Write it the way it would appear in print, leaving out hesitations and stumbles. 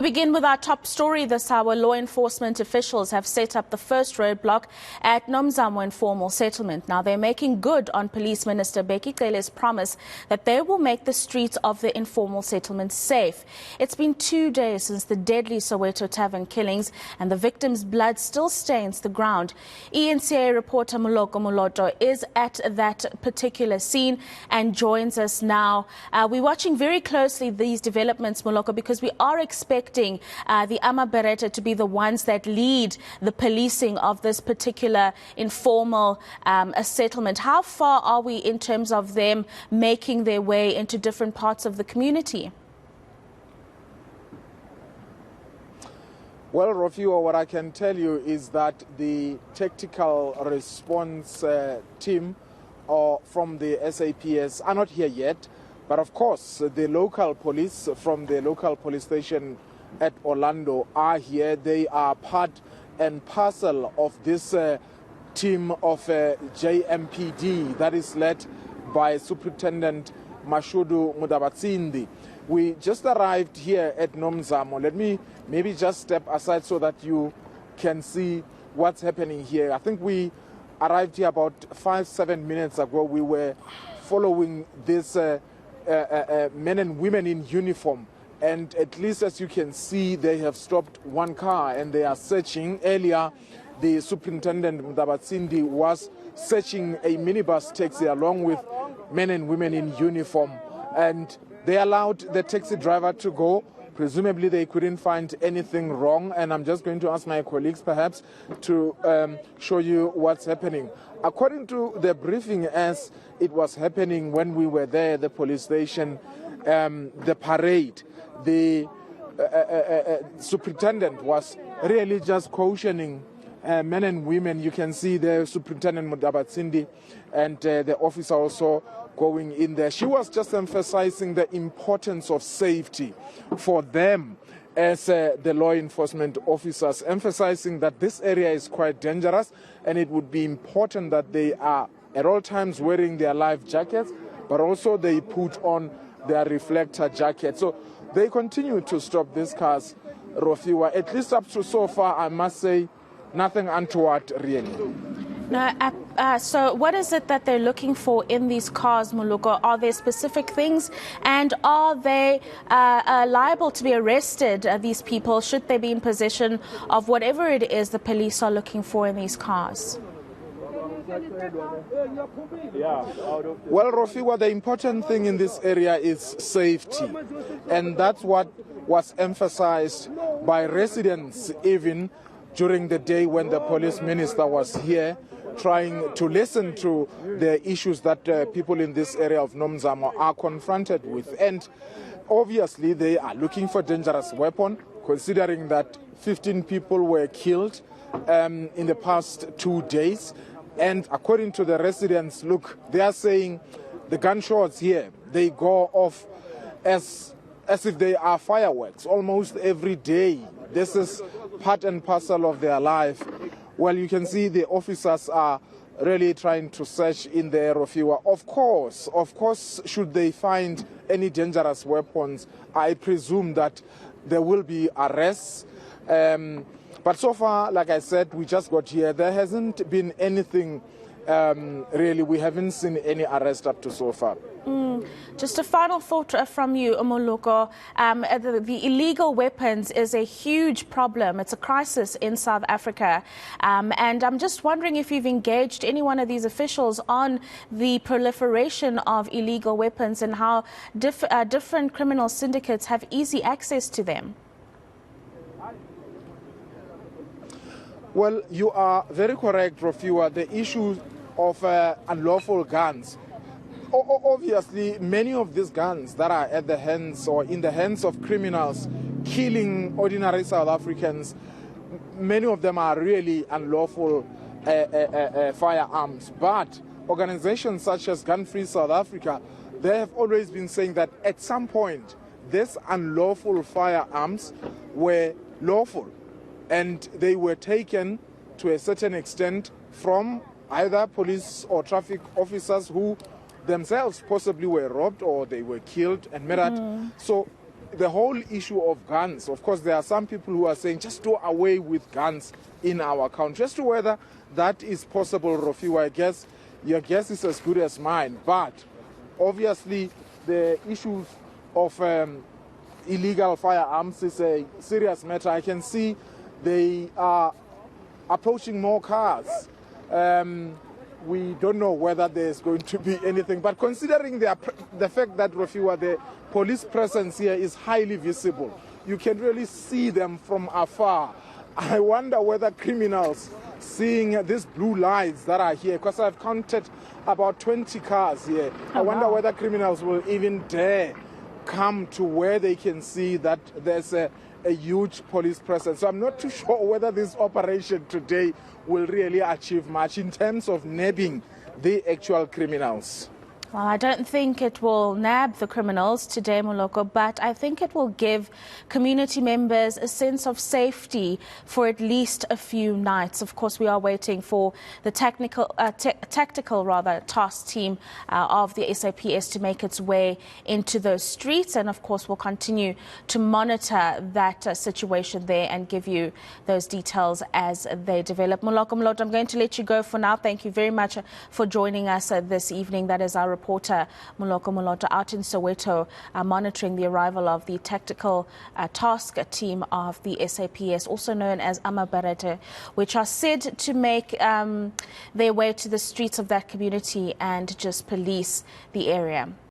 We begin with our top story this hour. Law enforcement officials have set up the first roadblock at Nomzamo informal settlement. Now, they're making good on Police Minister Bheki Cele's promise that they will make the streets of the informal settlement safe. It's been 2 days since the deadly Soweto Tavern killings, and the victims' blood still stains the ground. eNCA reporter Moloko Moloto is at that particular scene and joins us now. We're watching very closely these developments, Moloko, because we are expecting the Amaberete to be the ones that lead the policing of this particular informal settlement. How far are we in terms of them making their way into different parts of the community? Well, Rofio, what I can tell you is that the tactical response team from the SAPS are not here yet. But of course, the local police from the local police station at Orlando are here. They are part and parcel of this team of JMPD that is led by Superintendent Mashudu Mudabatsindi. We just arrived here at Nomzamo. Let me maybe just step aside so that you can see what's happening here. I think we arrived here about 5-7 minutes ago. We were following this men and women in uniform, and at least as you can see, they have stopped one car and they are searching. Earlier, the Superintendent Mudabatsindi was searching a minibus taxi along with men and women in uniform, and they allowed the taxi driver to go. Presumably they couldn't find anything wrong, and I'm just going to ask my colleagues perhaps to show you what's happening. According to the briefing as it was happening when we were there at the police station, the parade, the superintendent was really just cautioning men and women. You can see the Superintendent Mudabatsindi and the officer also going in there. She was just emphasizing the importance of safety for them as the law enforcement officers, emphasizing that this area is quite dangerous and it would be important that they are at all times wearing their life jackets, but also they put on their reflector jackets. So they continue to stop these cars, Rofiwa. At least up to so far, I must say, nothing untoward really. Now, so what is it that they're looking for in these cars, Moloko? Are there specific things, and are they liable to be arrested, these people, should they be in possession of whatever it is the police are looking for in these cars? Well, Rofiwa, the important thing in this area is safety, and that's what was emphasized by residents even during the day when the police minister was here, trying to listen to the issues that people in this area of Nomzamo are confronted with. And obviously they are looking for dangerous weapon, considering that 15 people were killed in the past 2 days. And according to the residents, look, they are saying the gunshots here, they go off as if they are fireworks almost every day. This is part and parcel of their life. Well, you can see the officers are really trying to search in the Rofiwa. Of course, should they find any dangerous weapons, I presume that there will be arrests. But so far, like I said, we just got here. There hasn't been anything really. We haven't seen any arrest up to so far. Just a final thought from you, Moloko. The illegal weapons is a huge problem. It's a crisis in South Africa. And I'm just wondering if you've engaged any one of these officials on the proliferation of illegal weapons and how different criminal syndicates have easy access to them. Well, you are very correct, Rofiwa. The issue of unlawful guns. Obviously, many of these guns that are at the hands or in the hands of criminals killing ordinary South Africans, many of them are really unlawful firearms. But organizations such as Gun Free South Africa, they have always been saying that at some point, these unlawful firearms were lawful, and they were taken to a certain extent from either police or traffic officers who themselves possibly were robbed or they were killed and murdered. So the whole issue of guns, of course, there are some people who are saying just do away with guns in our country. As to whether that is possible, Rofiwa, I guess your guess is as good as mine. But obviously, the issues of illegal firearms is a serious matter. I can see they are approaching more cars. We don't know whether there's going to be anything. But considering the fact that, Rofiwa, the police presence here is highly visible, you can really see them from afar. I wonder whether criminals, seeing these blue lights that are here, because I've counted about 20 cars here, I wonder whether criminals will even dare come to where they can see that there's a huge police presence. So I'm not too sure whether this operation today will really achieve much in terms of nabbing the actual criminals. Well, I don't think it will nab the criminals today, Moloko, but I think it will give community members a sense of safety for at least a few nights. Of course, we are waiting for the tactical task team of the SAPS to make its way into those streets. And of course, we'll continue to monitor that situation there and give you those details as they develop. Moloko Moloto, I'm going to let you go for now. Thank you very much for joining us this evening. That is our reporter Moloko Moloto out in Soweto, monitoring the arrival of the tactical task team of the SAPS, also known as Amaberete, which are said to make their way to the streets of that community and just police the area.